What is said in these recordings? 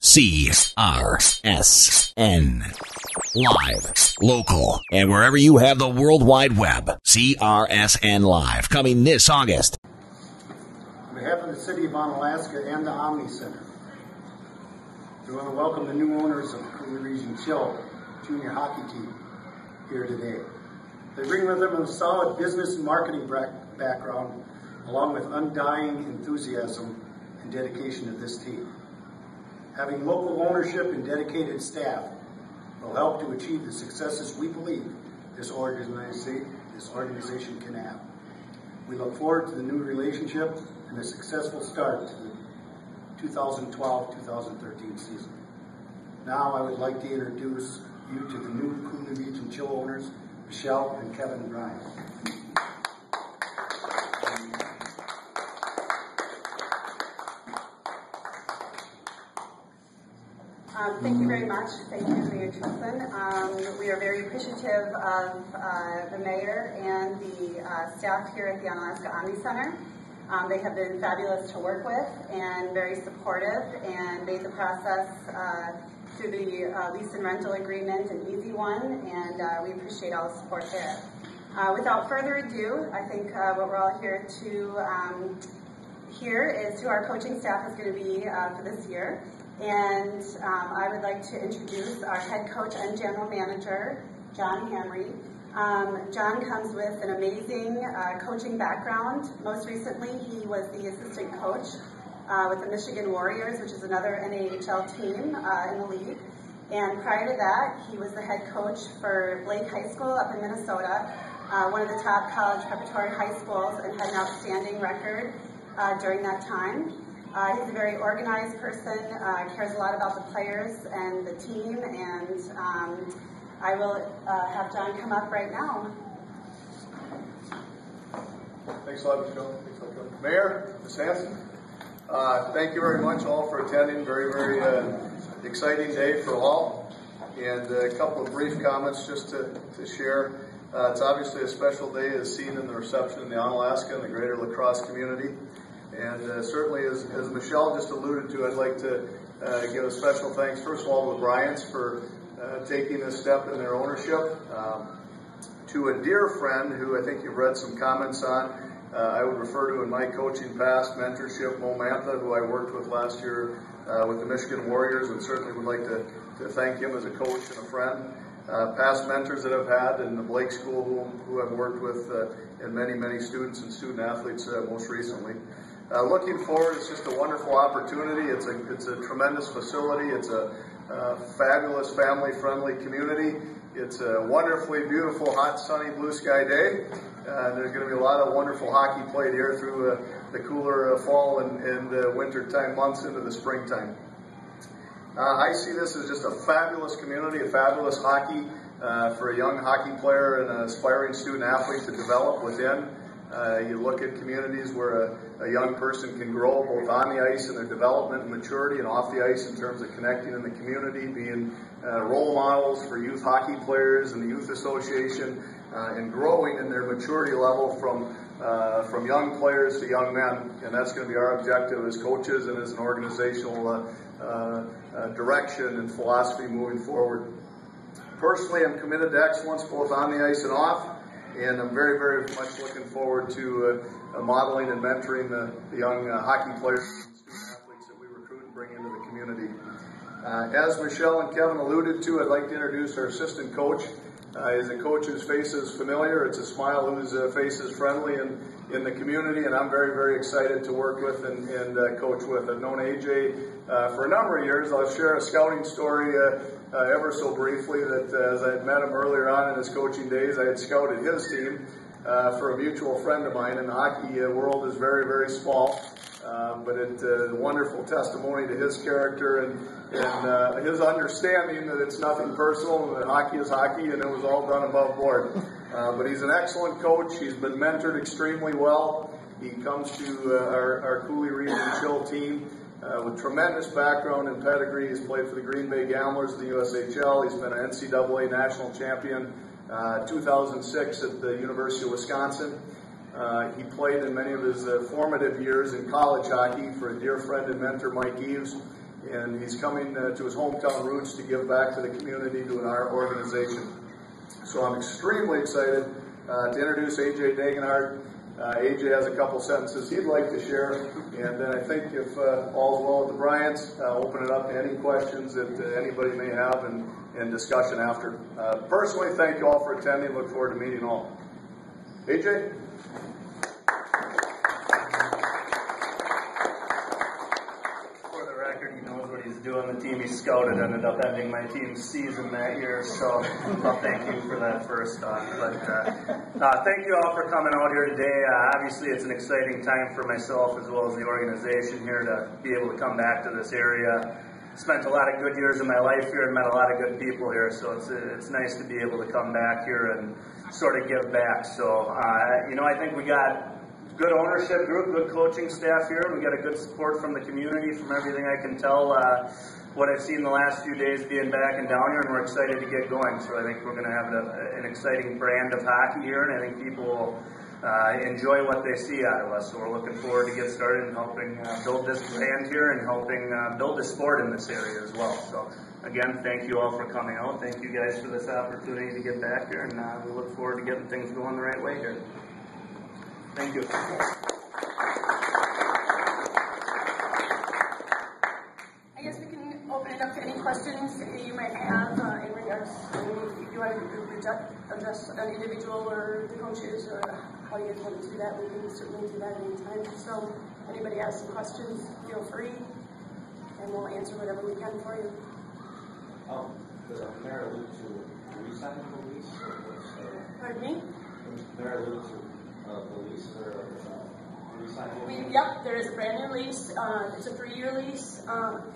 CRSN. Live, local, and wherever you have the World Wide Web. CRSN Live, coming this August. On behalf of the City of Onalaska and the Omni Center, we want to welcome the new owners of Coulee Region Chill junior hockey team here today. They bring with them a solid business and marketing background, along with undying enthusiasm and dedication to this team. Having local ownership and dedicated staff will help to achieve the successes we believe this organization can have. We look forward to the new relationship and a successful start to the 2012-2013 season. Now I would like to introduce you to the new Coulee Region Chill owners, Michelle and Kevin Bryan. Thank you very much. Thank you, Mayor Tristan. We are very appreciative of the mayor and the staff here at the Onalaska Omni Center. They have been fabulous to work with and very supportive, and made the process through the lease and rental agreement an easy one, and we appreciate all the support there. Without further ado, I think what we're all here to hear is who our coaching staff is going to be for this year. And I would like to introduce our head coach and general manager, John Hamry. John comes with an amazing coaching background. Most recently, he was the assistant coach with the Michigan Warriors, which is another NAHL team in the league. And prior to that, he was the head coach for Blake High School up in Minnesota, one of the top college preparatory high schools, and had an outstanding record during that time. He's a very organized person, cares a lot about the players and the team, and I will have John come up right now. Thanks a lot, Michelle. Thanks a lot, Mayor, Ms. Hanson. Thank you very much all for attending. Very, very exciting day for all. And a couple of brief comments just to share. It's obviously a special day as seen in the reception in the Onalaska and the greater La Crosse community. And certainly, as Michelle just alluded to, I'd like to give a special thanks, first of all, to the Bryants for taking this step in their ownership. To a dear friend who I think you've read some comments on, I would refer to in my coaching past mentorship, Mo Mantha, who I worked with last year with the Michigan Warriors, and certainly would like to thank him as a coach and a friend. Past mentors that I've had in the Blake School who I've worked with and many students and student athletes most recently. Looking forward, it's just a wonderful opportunity. It's a tremendous facility. It's a fabulous family-friendly community. It's a wonderfully beautiful, hot, sunny, blue sky day. There's going to be a lot of wonderful hockey played here through the cooler fall and winter time months into the springtime. I see this as just a fabulous community, a fabulous hockey for a young hockey player and an aspiring student athlete to develop within. You look at communities where a young person can grow both on the ice in their development and maturity and off the ice in terms of connecting in the community, being role models for youth hockey players and the youth association, and growing in their maturity level from young players to young men. And that's going to be our objective as coaches and as an organizational direction and philosophy moving forward. Personally, I'm committed to excellence both on the ice and off. And I'm very, very much looking forward to modeling and mentoring the young hockey players and student athletes that we recruit and bring into the community. As Michelle and Kevin alluded to, I'd like to introduce our assistant coach. He's a coach whose face is familiar. It's a smile whose face is friendly in the community, and I'm very, very excited to work with and coach with. I've known AJ for a number of years. I'll share a scouting story ever so briefly that as I had met him earlier on in his coaching days, I had scouted his team for a mutual friend of mine, and the hockey world is very, very small. But it's a wonderful testimony to his character and his understanding that it's nothing personal, that hockey is hockey, and it was all done above board. But he's an excellent coach. He's been mentored extremely well. He comes to our Coulee Region Chill team with tremendous background and pedigree. He's played for the Green Bay Gamblers in the USHL. He's been an NCAA national champion 2006 at the University of Wisconsin. He played in many of his formative years in college hockey for a dear friend and mentor, Mike Eves. and he's coming to his hometown roots to give back to the community, to our organization. So I'm extremely excited to introduce AJ Dagenhart. AJ has a couple sentences he'd like to share, and then I think if all's well with the Bryants, open it up to any questions that anybody may have and discussion after. Personally, thank you all for attending. Look forward to meeting all. AJ? For the record, he knows what he's doing. The team he scouted ended up ending my team's season that year, so I'll thank you for that first off. But thank you all for coming out here today. Obviously, it's an exciting time for myself as well as the organization here to be able to come back to this area. Spent a lot of good years of my life here and met a lot of good people here, so it's nice to be able to come back here and sort of give back. So, I think we got good ownership group, good coaching staff here. We got a good support from the community, from everything I can tell. What I've seen the last few days being back and down here, and we're excited to get going. So I think we're going to have an exciting brand of hockey here, and I think people will enjoy what they see out of us. So we're looking forward to get started and helping build this brand here and helping build the sport in this area as well. So again, thank you all for coming out. Thank you guys for this opportunity to get back here, and we look forward to getting things going the right way here. Thank you. I guess we can open it up to any questions you might have in regards to if you want to address an individual or the coaches or how you guys want to do that. We can certainly do that anytime. So anybody has some questions, feel free, and we'll answer whatever we can for you. Does the mayor allude to re-signing the lease? Pardon me? Does the mayor allude to the lease or re-signing? Yep, there is a brand new lease. It's a 3-year lease.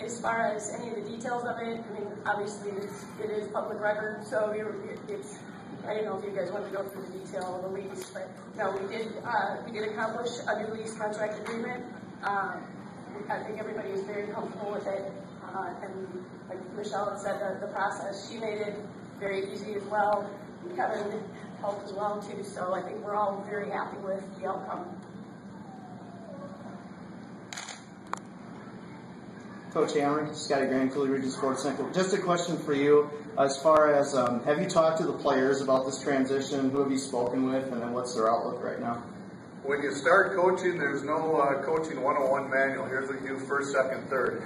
As far as any of the details of it, I mean, obviously it is public record, so I don't know if you guys want to go through the detail of the lease, but no, we did accomplish a new lease contract agreement. I think everybody is very comfortable with it, and like Michelle had said, the process, she made it very easy as well. Kevin helped as well too, so I think we're all very happy with the outcome. Coach Hammer, Scotty Graham, Coulee Region Sports Center. Just a question for you, as far as have you talked to the players about this transition? Who have you spoken with, and then what's their outlook right now? When you start coaching, there's no coaching 101 manual. Here's what you do first, second, third.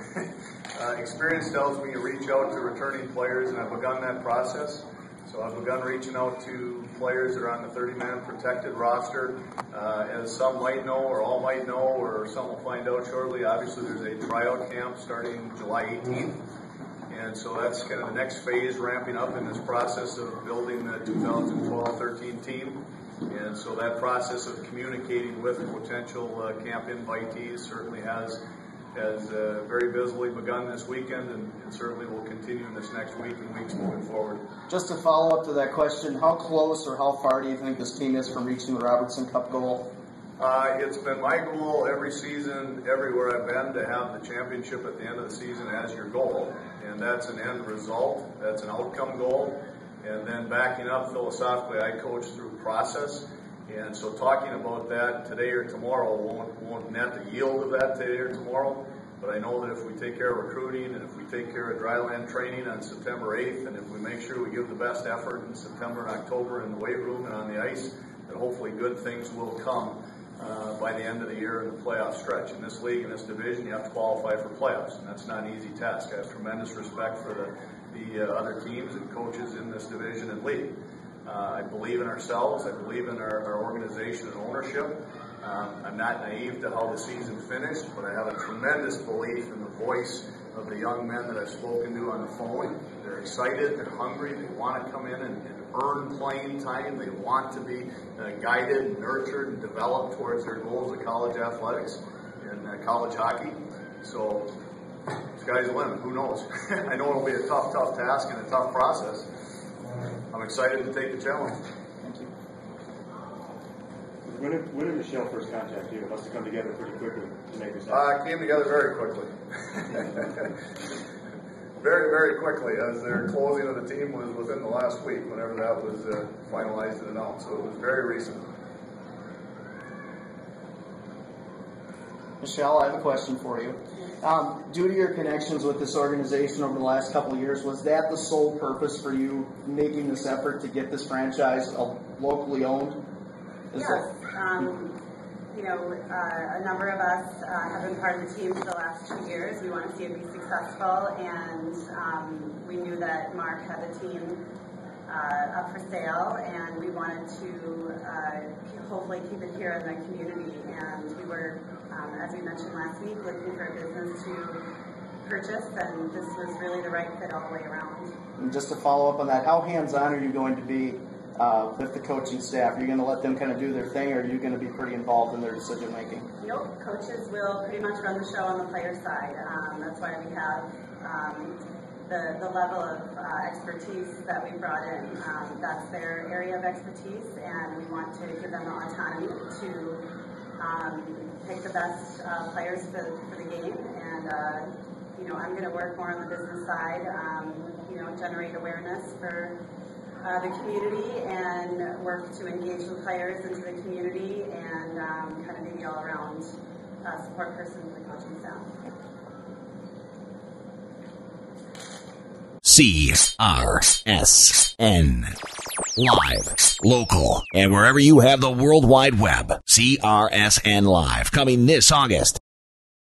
Experience tells me you reach out to returning players, and I've begun that process. So I've begun reaching out to players that are on the 30-man protected roster. As some might know, or all might know, or some will find out shortly, obviously there's a tryout camp starting July 18th. And so that's kind of the next phase, ramping up in this process of building the 2012-13 team. And so that process of communicating with potential camp invitees certainly has very busily begun this weekend, and certainly will continue in this next week and weeks moving forward. Just to follow up to that question, how close or how far do you think this team is from reaching the Robertson Cup goal? It's been my goal every season, everywhere I've been, to have the championship at the end of the season as your goal. And that's an end result, that's an outcome goal. And then backing up philosophically, I coach through process. And so talking about that today or tomorrow won't net the yield of that today or tomorrow. But I know that if we take care of recruiting, and if we take care of dryland training on September 8th, and if we make sure we give the best effort in September and October in the weight room and on the ice, that hopefully good things will come by the end of the year in the playoff stretch. In this league, in this division, you have to qualify for playoffs, and that's not an easy task. I have tremendous respect for the other teams and coaches in this division and league. I believe in ourselves. I believe in our organization and ownership. I'm not naive to how the season finished, but I have a tremendous belief in the voice of the young men that I've spoken to on the phone. They're excited, they're hungry, they want to come in and earn playing time. They want to be guided, nurtured, and developed towards their goals of college athletics and college hockey. So, sky's the limit. Who knows? I know it'll be a tough task and a tough process. I'm excited to take the challenge. Thank you. When did Michelle first contact you? It must have come together pretty quickly to make this happen. It came together very quickly. Very, very quickly, as their closing of the team was within the last week, whenever that was finalized and announced. So it was very recent. Michelle, I have a question for you. Due to your connections with this organization over the last couple of years, was that the sole purpose for you making this effort to get this franchise locally owned? Yes. A number of us have been part of the team for the last 2 years. We want to see it be successful, and we knew that Mark had the team up for sale, and we wanted to hopefully keep it here in the community. And we were, as we mentioned last week, looking for a business to purchase, and this was really the right fit all the way around. And just to follow up on that, how hands-on are you going to be with the coaching staff? Are you going to let them kind of do their thing, or are you going to be pretty involved in their decision making? Nope, coaches will pretty much run the show on the player side. That's why we have the level of expertise that we brought in. That's their area of expertise, and we want to give them the autonomy to pick the best players for the game. And I'm going to work more on the business side. Generate awareness for the community and work to engage the players into the community, and kind of be the all-around support person for the coaching staff. CRSN. Live, local, and wherever you have the World Wide Web. CRSN Live, coming this August.